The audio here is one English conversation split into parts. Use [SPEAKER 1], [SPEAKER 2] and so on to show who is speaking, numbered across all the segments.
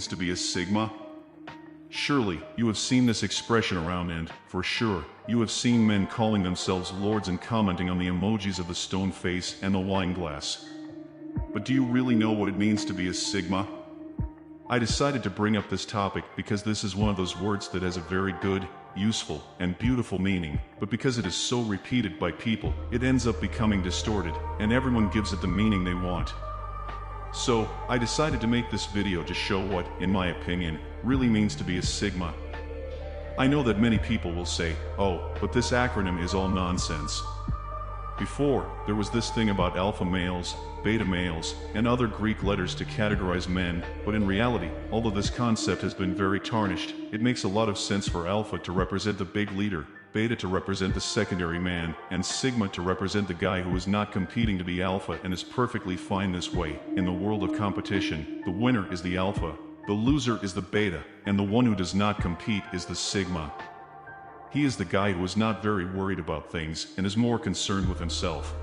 [SPEAKER 1] to be a Sigma? Surely, you have seen this expression around and, for sure, you have seen men calling themselves lords and commenting on the emojis of the stone face and the wine glass. But do you really know what it means to be a Sigma? I decided to bring up this topic because this is one of those words that has a very good, useful, and beautiful meaning, but because it is so repeated by people, it ends up becoming distorted, and everyone gives it the meaning they want. So, I decided to make this video to show what, in my opinion, really means to be a Sigma. I know that many people will say, oh, but this acronym is all nonsense. Before, there was this thing about alpha males, beta males, and other Greek letters to categorize men, but in reality, although this concept has been very tarnished, it makes a lot of sense for alpha to represent the big leader, beta to represent the secondary man, and sigma to represent the guy who is not competing to be alpha and is perfectly fine this way. In the world of competition, the winner is the alpha, the loser is the beta, and the one who does not compete is the sigma. He is the guy who is not very worried about things and is more concerned with himself.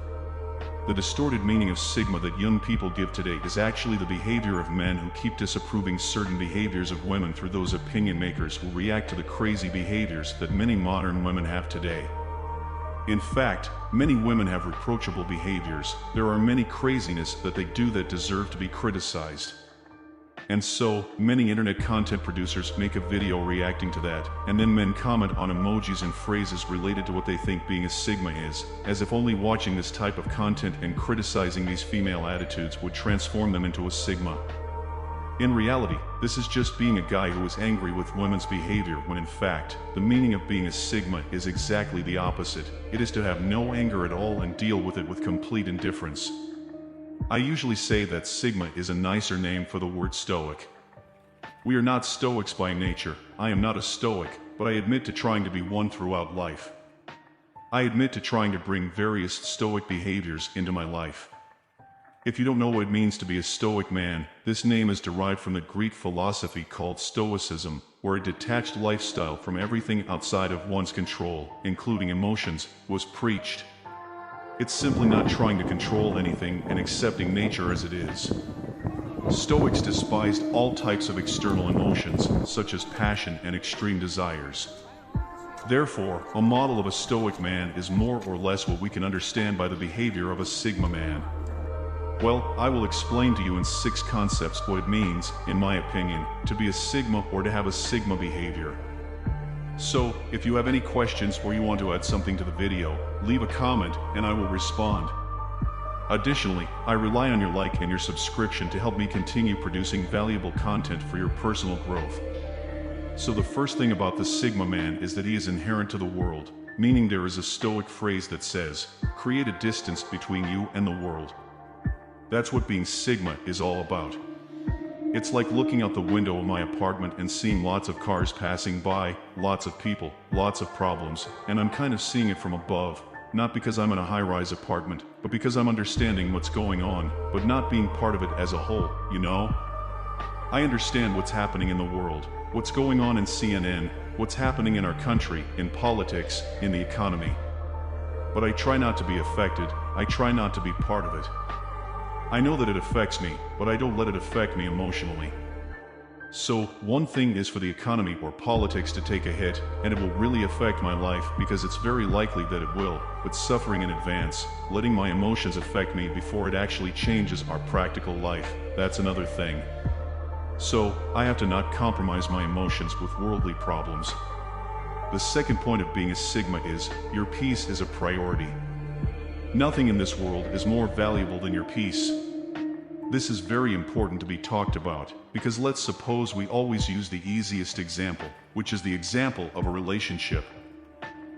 [SPEAKER 1] The distorted meaning of Sigma that young people give today is actually the behavior of men who keep disapproving certain behaviors of women through those opinion makers who react to the crazy behaviors that many modern women have today. In fact, many women have reproachable behaviors. There are many craziness that they do that deserve to be criticized. And so, many internet content producers make a video reacting to that, and then men comment on emojis and phrases related to what they think being a Sigma is, as if only watching this type of content and criticizing these female attitudes would transform them into a Sigma. In reality, this is just being a guy who is angry with women's behavior when in fact, the meaning of being a Sigma is exactly the opposite. It is to have no anger at all and deal with it with complete indifference. I usually say that Sigma is a nicer name for the word Stoic. We are not Stoics by nature. I am not a Stoic, but I admit to trying to be one throughout life. I admit to trying to bring various Stoic behaviors into my life. If you don't know what it means to be a Stoic man, this name is derived from the Greek philosophy called Stoicism, where a detached lifestyle from everything outside of one's control, including emotions, was preached. It's simply not trying to control anything and accepting nature as it is. Stoics despised all types of external emotions, such as passion and extreme desires. Therefore, a model of a Stoic man is more or less what we can understand by the behavior of a Sigma man. Well, I will explain to you in 6 concepts what it means, in my opinion, to be a Sigma or to have a Sigma behavior. So, if you have any questions or you want to add something to the video, leave a comment and I will respond. Additionally, I rely on your like and your subscription to help me continue producing valuable content for your personal growth. So the first thing about the Sigma man is that he is inherent to the world, meaning there is a Stoic phrase that says, create a distance between you and the world. That's what being Sigma is all about. It's like looking out the window of my apartment and seeing lots of cars passing by, lots of people, lots of problems, and I'm kind of seeing it from above, not because I'm in a high-rise apartment, but because I'm understanding what's going on, but not being part of it as a whole, you know? I understand what's happening in the world, what's going on in CNN, what's happening in our country, in politics, in the economy. But I try not to be affected, I try not to be part of it. I know that it affects me, but I don't let it affect me emotionally. So, one thing is for the economy or politics to take a hit, and it will really affect my life because it's very likely that it will, but suffering in advance, letting my emotions affect me before it actually changes our practical life, that's another thing. So, I have to not compromise my emotions with worldly problems. The second point of being a Sigma is, your peace is a priority. Nothing in this world is more valuable than your peace. This is very important to be talked about, because let's suppose we always use the easiest example, which is the example of a relationship.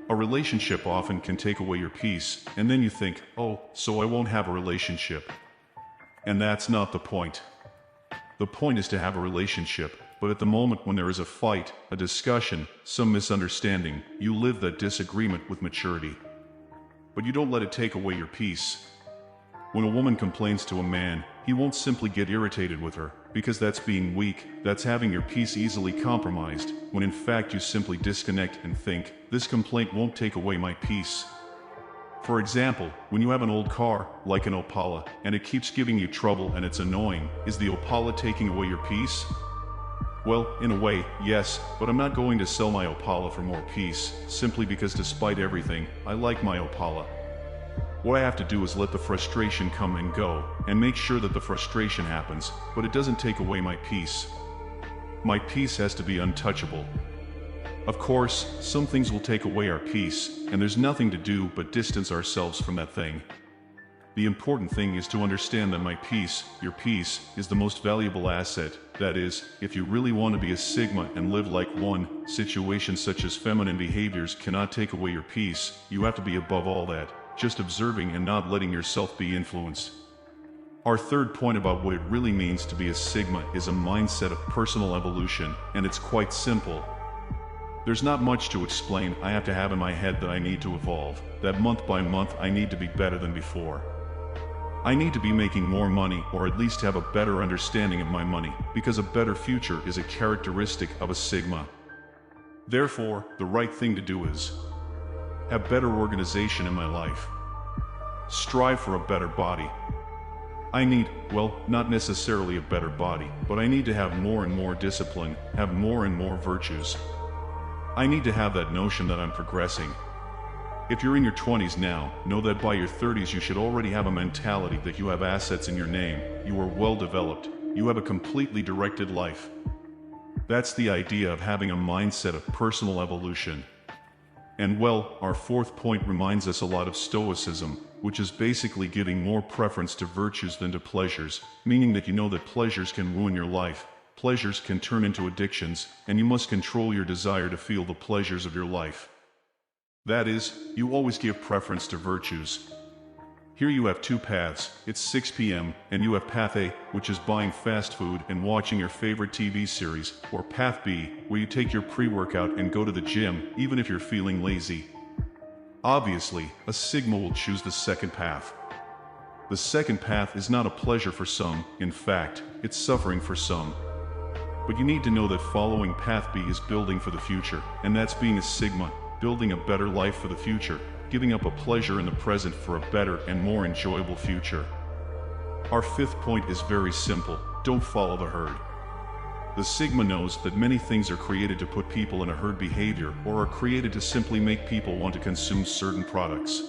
[SPEAKER 1] A relationship often can take away your peace, and then you think, oh, so I won't have a relationship. And that's not the point. The point is to have a relationship, but at the moment when there is a fight, a discussion, some misunderstanding, you live that disagreement with maturity. But you don't let it take away your peace. When a woman complains to a man, he won't simply get irritated with her, because that's being weak, that's having your peace easily compromised, when in fact you simply disconnect and think, this complaint won't take away my peace. For example, when you have an old car, like an Opala, and it keeps giving you trouble and it's annoying, is the Opala taking away your peace? Well, in a way, yes, but I'm not going to sell my Opala for more peace, simply because despite everything, I like my Opala. What I have to do is let the frustration come and go, and make sure that the frustration happens, but it doesn't take away my peace. My peace has to be untouchable. Of course, some things will take away our peace, and there's nothing to do but distance ourselves from that thing. The important thing is to understand that my peace, your peace, is the most valuable asset. That is, if you really want to be a Sigma and live like one, situations such as feminine behaviors cannot take away your peace. You have to be above all that, just observing and not letting yourself be influenced. Our third point about what it really means to be a Sigma is a mindset of personal evolution, and it's quite simple. There's not much to explain. I have to have in my head that I need to evolve, that month by month I need to be better than before. I need to be making more money, or at least have a better understanding of my money, because a better future is a characteristic of a Sigma. Therefore, the right thing to do is have better organization in my life. Strive for a better body. I need, well, not necessarily a better body, but I need to have more and more discipline, have more and more virtues. I need to have that notion that I'm progressing. If you're in your 20s now, know that by your 30s you should already have a mentality that you have assets in your name, you are well developed, you have a completely directed life. That's the idea of having a mindset of personal evolution. And well, our fourth point reminds us a lot of Stoicism, which is basically giving more preference to virtues than to pleasures, meaning that you know that pleasures can ruin your life, pleasures can turn into addictions, and you must control your desire to feel the pleasures of your life. That is, you always give preference to virtues. Here you have two paths. It's 6 p.m. and you have path A, which is buying fast food and watching your favorite TV series, or path B, where you take your pre-workout and go to the gym, even if you're feeling lazy. Obviously, a Sigma will choose the second path. The second path is not a pleasure for some, in fact, it's suffering for some. But you need to know that following path B is building for the future, and that's being a Sigma, building a better life for the future, giving up a pleasure in the present for a better and more enjoyable future. Our fifth point is very simple: don't follow the herd. The Sigma knows that many things are created to put people in a herd behavior, or are created to simply make people want to consume certain products.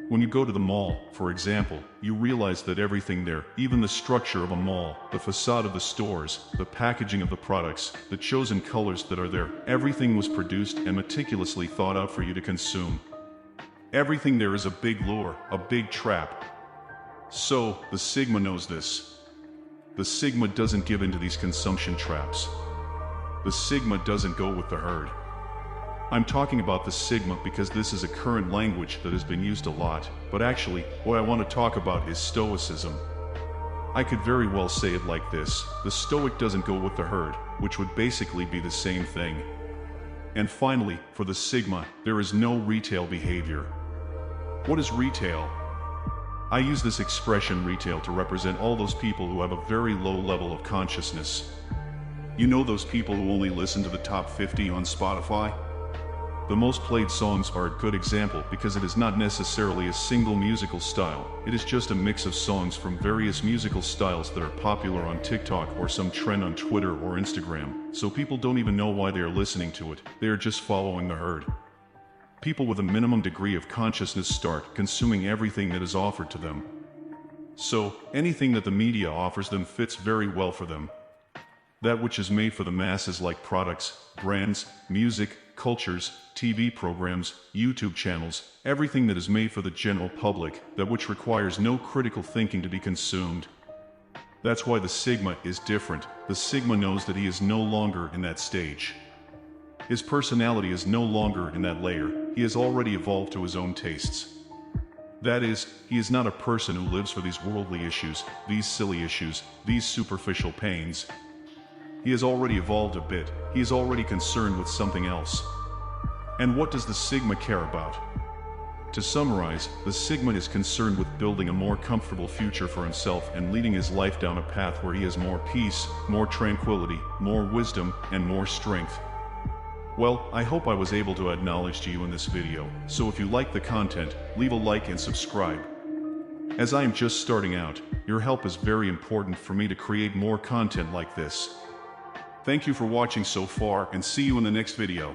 [SPEAKER 1] When you go to the mall, for example, you realize that everything there, even the structure of a mall, the facade of the stores, the packaging of the products, the chosen colors that are there, everything was produced and meticulously thought out for you to consume. Everything there is a big lure, a big trap. So, the Sigma knows this. The Sigma doesn't give into these consumption traps. The Sigma doesn't go with the herd. I'm talking about the Sigma because this is a current language that has been used a lot, but actually, what I want to talk about is Stoicism. I could very well say it like this: the Stoic doesn't go with the herd, which would basically be the same thing. And finally, for the Sigma, there is no retail behavior. What is retail? I use this expression retail to represent all those people who have a very low level of consciousness. You know those people who only listen to the top 50 on Spotify? The most played songs are a good example because it is not necessarily a single musical style, it is just a mix of songs from various musical styles that are popular on TikTok or some trend on Twitter or Instagram, so people don't even know why they are listening to it, they are just following the herd. People with a minimum degree of consciousness start consuming everything that is offered to them. So, anything that the media offers them fits very well for them. That which is made for the masses, like products, brands, music, cultures, TV programs, YouTube channels, everything that is made for the general public, that which requires no critical thinking to be consumed. That's why the Sigma is different. The Sigma knows that he is no longer in that stage. His personality is no longer in that layer. He has already evolved to his own tastes. That is, he is not a person who lives for these worldly issues, these silly issues, these superficial pains. He has already evolved a bit. He is already concerned with something else. And what does the Sigma care about? To summarize, the Sigma is concerned with building a more comfortable future for himself and leading his life down a path where he has more peace, more tranquility, more wisdom, and more strength. Well, I hope I was able to add knowledge to you in this video, so if you like the content, leave a like and subscribe. As I am just starting out, your help is very important for me to create more content like this. Thank you for watching so far and see you in the next video.